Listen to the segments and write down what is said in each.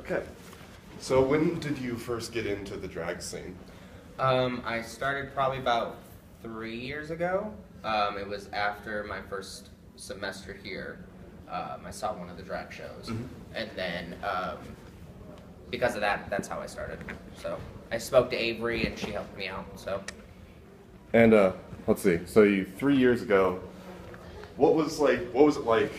Okay. So when did you first get into the drag scene? I started probably about 3 years ago. It was after my first semester here. I saw one of the drag shows, and then because of that, that's how I started. So I spoke to Avery, and she helped me out. So. And let's see. So 3 years ago, what was it like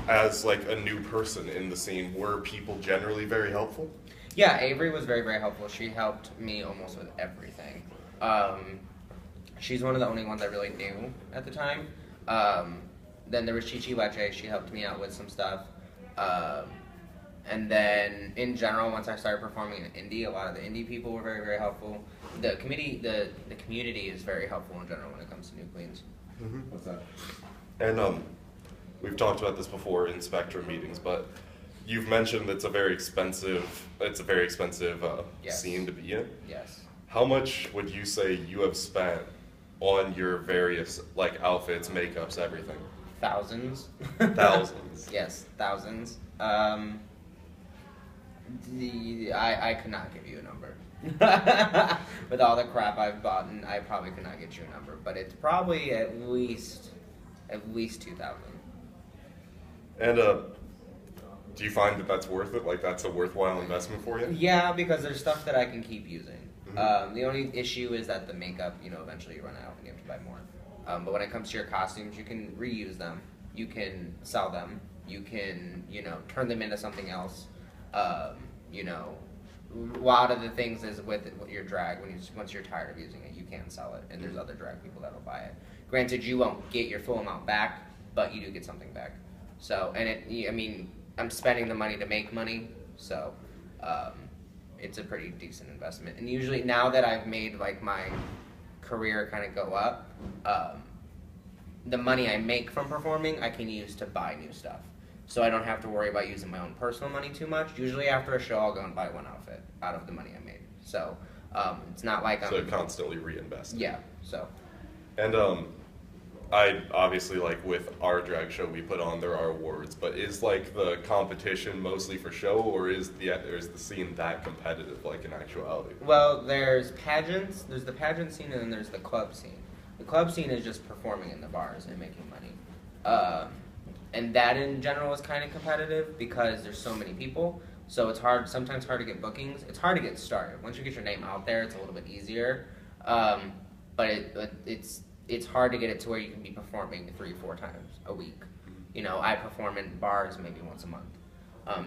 as like a new person in the scene? Were people generally very helpful? Yeah, Avery was very, very helpful. She helped me almost with everything. She's one of the only ones I really knew at the time. Then there was Chichi Leche. She helped me out with some stuff. And then in general, once I started performing in indie, a lot of the indie people were very, very helpful. The community is very helpful in general when it comes to new queens. What's that? And we've talked about this before in Spectrum meetings, but you've mentioned it's a very expensive Yes. scene to be in. Yes. How much would you say you have spent on your various like outfits, makeups, everything? Thousands. Thousands. Yes, thousands. I could not give you a number. With all the crap I've bought, I probably could not get you a number, but it's probably at least 2,000. And do you find that that's worth it? Like that's a worthwhile investment for you? Yeah, because there's stuff that I can keep using. The only issue is that the makeup, eventually you run out and you have to buy more. But when it comes to your costumes, you can reuse them. You can sell them. You can, turn them into something else. A lot of the things is with your drag, once you're tired of using it, you can sell it, and there's other drag people that'll buy it. Granted, you won't get your full amount back, but you do get something back. So, and I'm spending the money to make money, so it's a pretty decent investment. And usually, now that I've made like my career kind of go up, the money I make from performing, I can use to buy new stuff. So I don't have to worry about using my own personal money too much. Usually after a show, I'll go and buy one outfit out of the money I made. So it's not like So constantly reinvesting. Yeah, so. And I obviously, like with our drag show we put on, there are awards, but is like the competition mostly for show, or is the scene that competitive, like in actuality? Well, there's pageants, there's the pageant scene, and then there's the club scene. The club scene is just performing in the bars and making money. And that in general is kind of competitive because there's so many people. So it's sometimes hard to get bookings. It's hard to get started. Once you get your name out there, it's a little bit easier. But it's hard to get it to where you can be performing 3-4 times a week. I perform in bars maybe once a month,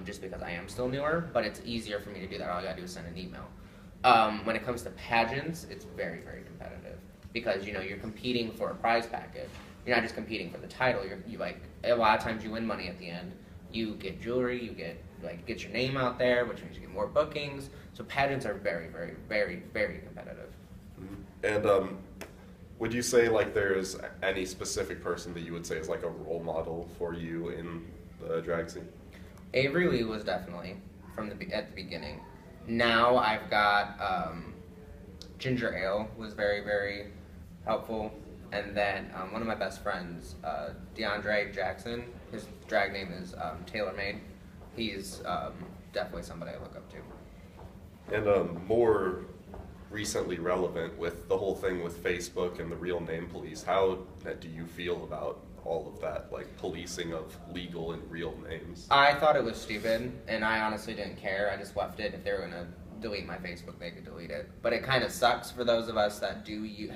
just because I am still newer, but it's easier for me to do that. All I gotta do is send an email. When it comes to pageants, it's very, very competitive because, you're competing for a prize package. You're not just competing for the title. You a lot of times you win money at the end. You get jewelry. You get your name out there, which means you get more bookings. So pageants are very, very, very, very competitive. And would you say like there's any specific person that you would say is like a role model for you in the drag scene? Avery Lee was definitely at the beginning. Now I've got Ginger Ale was very, very helpful. And then one of my best friends, DeAndre Jackson, his drag name is Tailor Made. He's definitely somebody I look up to. And more recently relevant with the whole thing with Facebook and the real name police, how do you feel about all of that, like policing of legal and real names? I thought it was stupid, and I honestly didn't care. I just left it. If they were going to delete my Facebook, they could delete it. But it kind of sucks for those of us that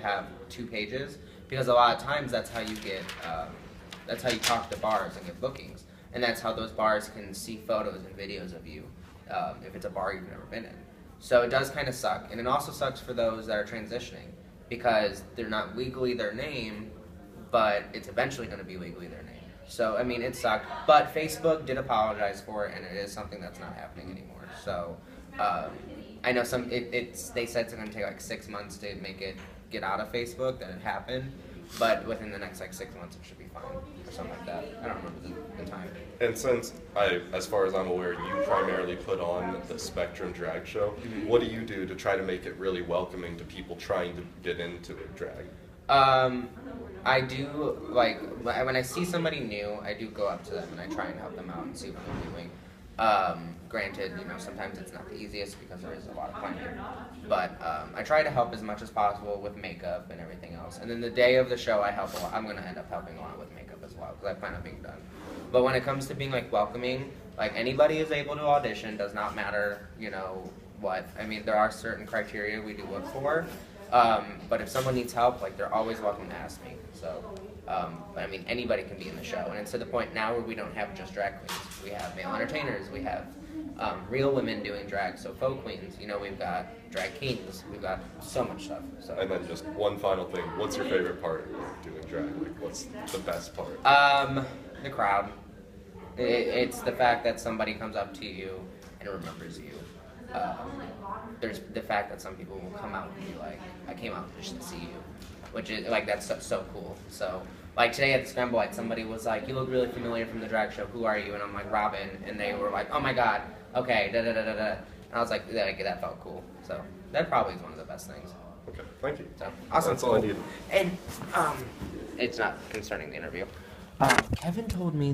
have 2 pages. Because a lot of times that's how you talk to bars and get bookings. And that's how those bars can see photos and videos of you if it's a bar you've never been in. So it does kind of suck. And it also sucks for those that are transitioning because they're not legally their name, but it's eventually going to be legally their name. So, it sucked. But Facebook did apologize for it, and it is something that's not happening anymore. So I know they said it's going to take like 6 months to make it get out of Facebook, that it happened, but within the next 6 months it should be fine, or something like that. I don't remember the time. And since as far as I'm aware, you primarily put on the Spectrum drag show, what do you do to try to make it really welcoming to people trying to get into drag? I do, when I see somebody new, I do go up to them and I try and help them out and see what they're doing. Granted, sometimes it's not the easiest because there is a lot of planning, but I try to help as much as possible with makeup and everything else. And then the day of the show, I help a lot. I'm going to end up helping a lot with makeup as well because I plan on being done. But when it comes to being like welcoming, like anybody is able to audition. Does not matter, what. I mean, there are certain criteria we do look for. But if someone needs help, like they're always welcome to ask me. So, but I mean, anybody can be in the show, and it's to the point now where we don't have just drag queens. We have male entertainers. We have real women doing drag, so faux queens. We've got drag kings. We've got so much stuff. So. And then just one final thing: what's your favorite part of doing drag? Like, what's the best part? The crowd. It's the fact that somebody comes up to you and remembers you. There's the fact that some people will come out and be like, I came out just to see you, which is like, that's so cool. So like today at the Scramble Light, somebody was like, you look really familiar from the drag show, who are you? And I'm like, Robyn, and they were like, oh my god, okay, da da da da da. And I was like, that felt cool. So that probably is one of the best things. Okay, thank you. So awesome. That's all I need. And it's not concerning the interview. Kevin told me